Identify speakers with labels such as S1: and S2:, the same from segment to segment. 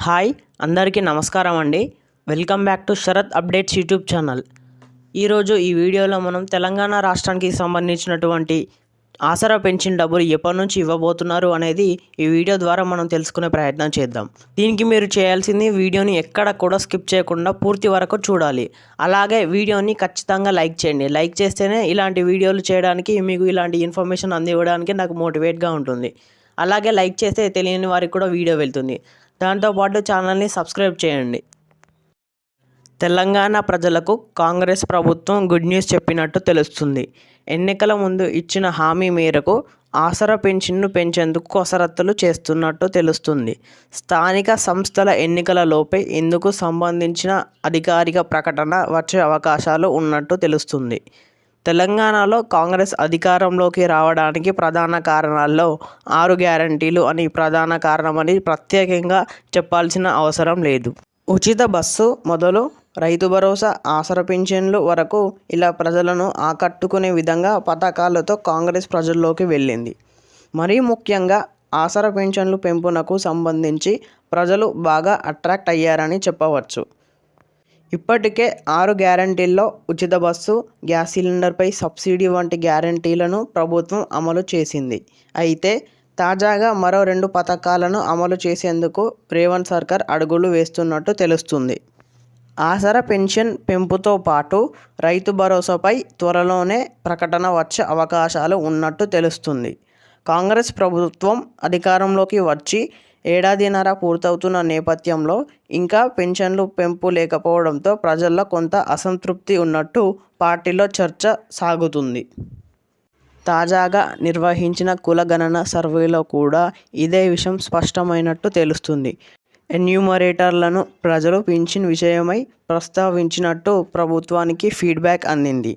S1: Hi అందరికీ నమస్కారం అండి. Welcome back to Sharath updates YouTube channel. ఈరోజు ఈ వీడియోలో మనం తెలంగాణ రాష్ట్రానికి సంబంధించినటువంటి ఆసరా పెన్షన్ డబ్బులు ఎప్పటి నుంచి ఇవ్వబోతున్నారు అనేది ఈ వీడియో ద్వారా మనం తెలుసుకునే ప్రయత్నం చేద్దాం. దీనికి మీరు చేయాల్సింది వీడియోని ఎక్కడ కూడా స్కిప్ చేయకుండా పూర్తి వరకు చూడాలి. అలాగే వీడియోని ఖచ్చితంగా లైక్ చేయండి. లైక్ చేస్తేనే ఇలాంటి వీడియోలు చేయడానికి, మీకు ఇలాంటి ఇన్ఫర్మేషన్ అందివ్వడానికి నాకు మోటివేట్గా ఉంటుంది. అలాగే లైక్ చేస్తే తెలియని వారికి కూడా వీడియో వెళ్తుంది. దాంతోపాటు ఛానల్ని సబ్స్క్రైబ్ చేయండి. తెలంగాణ ప్రజలకు కాంగ్రెస్ ప్రభుత్వం గుడ్ న్యూస్ చెప్పినట్టు తెలుస్తుంది. ఎన్నికల ముందు ఇచ్చిన హామీ మేరకు ఆసరా పెన్షన్ను పెంచేందుకు కసరత్తులు చేస్తున్నట్టు తెలుస్తుంది. స్థానిక సంస్థల ఎన్నికల లోపే ఇందుకు సంబంధించిన అధికారిక ప్రకటన వచ్చే అవకాశాలు ఉన్నట్టు తెలుస్తుంది. తెలంగాణలో కాంగ్రెస్ అధికారంలోకి రావడానికి ప్రధాన కారణాల్లో 6 గ్యారంటీలు అని ప్రధాన కారణమని ప్రత్యేకంగా చెప్పాల్సిన అవసరం లేదు. ఉచిత బస్సు మొదలు రైతు భరోసా, ఆసరా పెన్షన్లు వరకు ఇలా ప్రజలను ఆకట్టుకునే విధంగా పథకాలతో కాంగ్రెస్ ప్రజల్లోకి వెళ్ళింది. మరీ ముఖ్యంగా ఆసరా పెన్షన్లు పెంపునకు సంబంధించి ప్రజలు బాగా అట్రాక్ట్ అయ్యారని చెప్పవచ్చు. ఇప్పటికే 6 గ్యారంటీల్లో ఉచిత బస్సు, గ్యాస్ సిలిండర్పై సబ్సిడీ వంటి గ్యారంటీలను ప్రభుత్వం అమలు చేసింది. అయితే తాజాగా మరో 2 పథకాలను అమలు చేసేందుకు రేవంత్ సర్కార్ అడుగులు వేస్తున్నట్టు తెలుస్తుంది. ఆసరా పెన్షన్ పెంపుతో పాటు రైతు భరోసాపై త్వరలోనే ప్రకటన వచ్చే అవకాశాలు ఉన్నట్టు తెలుస్తుంది. కాంగ్రెస్ ప్రభుత్వం అధికారంలోకి వచ్చి ఏడాదిన్నర పూర్తవుతున్న నేపథ్యంలో ఇంకా పెన్షన్లు పెంపు లేకపోవడంతో ప్రజల్లో కొంత అసంతృప్తి ఉన్నట్టు పార్టీలో చర్చ సాగుతుంది. తాజాగా నిర్వహించిన కులగణన సర్వేలో కూడా ఇదే విషయం స్పష్టమైనట్టు తెలుస్తుంది. ఎన్యూమరేటర్లను ప్రజలు పింఛన్ విషయమై ప్రస్తావించినట్టు ప్రభుత్వానికి ఫీడ్బ్యాక్ అందింది.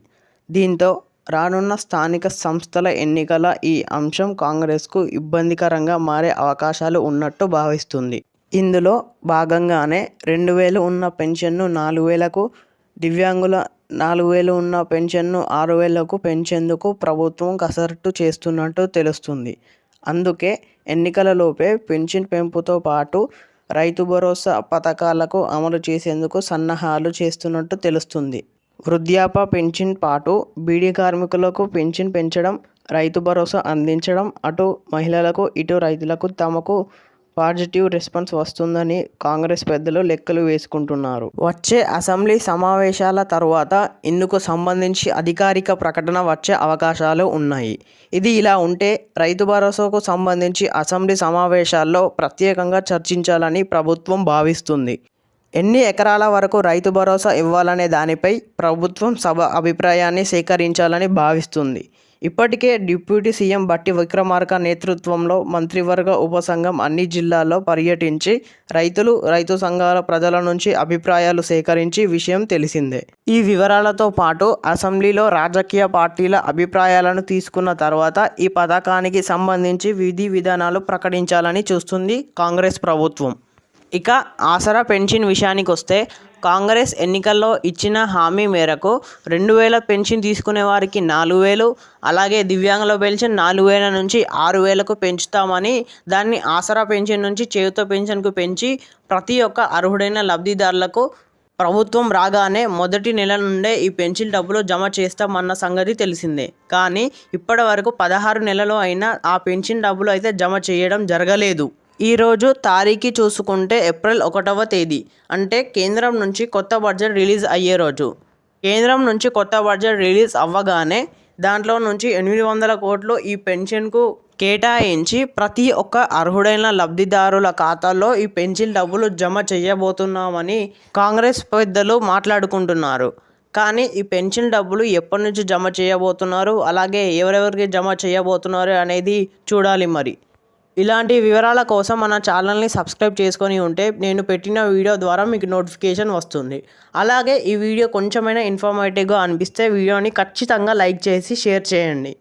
S1: దీంతో రానున్న స్థానిక సంస్థల ఎన్నికల ఈ అంశం కాంగ్రెస్కు ఇబ్బందికరంగా మారే అవకాశాలు ఉన్నట్టు భావిస్తుంది. ఇందులో భాగంగానే 2000 ఉన్న పెన్షన్ను 4000కు, దివ్యాంగుల 4000 ఉన్న పెన్షన్ను 6000కు పెంచేందుకు ప్రభుత్వం కసరత్తు చేస్తున్నట్టు తెలుస్తుంది. అందుకే ఎన్నికలలోపే పెన్షన్ పెంపుతో పాటు రైతు భరోసా పథకాలకు అమలు చేసేందుకు సన్నాహాలు చేస్తున్నట్టు తెలుస్తుంది. వృద్ధాప్య పెన్షన్ పాటు బీడీ కార్మికులకు పెన్షన్ పెంచడం, రైతు భరోసా అందించడం, అటు మహిళలకు ఇటు రైతులకు తమకు పాజిటివ్ రెస్పాన్స్ వస్తుందని కాంగ్రెస్ పెద్దలు లెక్కలు వేసుకుంటున్నారు. వచ్చే అసెంబ్లీ సమావేశాల తర్వాత ఇందుకు సంబంధించి అధికారిక ప్రకటన వచ్చే అవకాశాలు ఉన్నాయి. ఇది ఇలా ఉంటే రైతు భరోసాకు సంబంధించి అసెంబ్లీ సమావేశాల్లో ప్రత్యేకంగా చర్చించాలని ప్రభుత్వం భావిస్తుంది. ఎన్ని ఎకరాల వరకు రైతు భరోసా ఇవ్వాలనే దానిపై ప్రభుత్వం సభ అభిప్రాయాన్ని సేకరించాలని భావిస్తుంది. ఇప్పటికే డిప్యూటీ సీఎం బట్టి విక్రమార్క నేతృత్వంలో మంత్రివర్గ ఉపసంఘం అన్ని జిల్లాల్లో పర్యటించి రైతు సంఘాల ప్రజల నుంచి అభిప్రాయాలు సేకరించి విషయం తెలిసిందే. ఈ వివరాలతో పాటు అసెంబ్లీలో రాజకీయ పార్టీల అభిప్రాయాలను తీసుకున్న తర్వాత ఈ పథకానికి సంబంధించి విధి విధానాలు ప్రకటించాలని చూస్తుంది కాంగ్రెస్ ప్రభుత్వం. ఇక ఆసరా పెన్షన్ విషయానికి వస్తే కాంగ్రెస్ ఎన్నికల్లో ఇచ్చిన హామీ మేరకు 2000 పెన్షన్ తీసుకునే వారికి 4000, అలాగే దివ్యాంగుల పెన్షన్ 4000 నుంచి 6000కు పెంచుతామని, దాన్ని ఆసరా పెన్షన్ నుంచి చేయూత పెన్షన్కు పెంచి ప్రతి ఒక్క అర్హుడైన లబ్ధిదారులకు ప్రభుత్వం రాగానే మొదటి నెల నుండే ఈ పెన్షన్ డబ్బులు జమ చేస్తామన్న సంగతి తెలిసిందే. కానీ ఇప్పటి వరకు 16 నెలలు అయినా ఆ పెన్షన్ డబ్బులు అయితే జమ చేయడం జరగలేదు. ఈరోజు తారీఖు చూసుకుంటే ఏప్రిల్ 1వ తేదీ, అంటే కేంద్రం నుంచి కొత్త బడ్జెట్ రిలీజ్ అయ్యే రోజు. కేంద్రం నుంచి కొత్త బడ్జెట్ రిలీజ్ అవ్వగానే దాంట్లో నుంచి 800 కోట్లు ఈ పెన్షన్కు కేటాయించి ప్రతి ఒక్క అర్హుడైన లబ్ధిదారుల ఖాతాల్లో ఈ పెన్షన్ డబ్బులు జమ చేయబోతున్నామని కాంగ్రెస్ పెద్దలు మాట్లాడుకుంటున్నారు. కానీ ఈ పెన్షన్ డబ్బులు ఎప్పటి నుంచి జమ చేయబోతున్నారు, అలాగే ఎవరెవరికి జమ చేయబోతున్నారు అనేది చూడాలి. మరి ఇలాంటి వివరాల కోసం మన ఛానల్ని సబ్స్క్రైబ్ చేసుకొని ఉంటే నేను పెట్టిన వీడియో ద్వారా మీకు నోటిఫికేషన్ వస్తుంది. అలాగే ఈ వీడియో కొంచెమైనా ఇన్ఫర్మేటివ్గా అనిపిస్తే వీడియోని ఖచ్చితంగా లైక్ చేసి షేర్ చేయండి.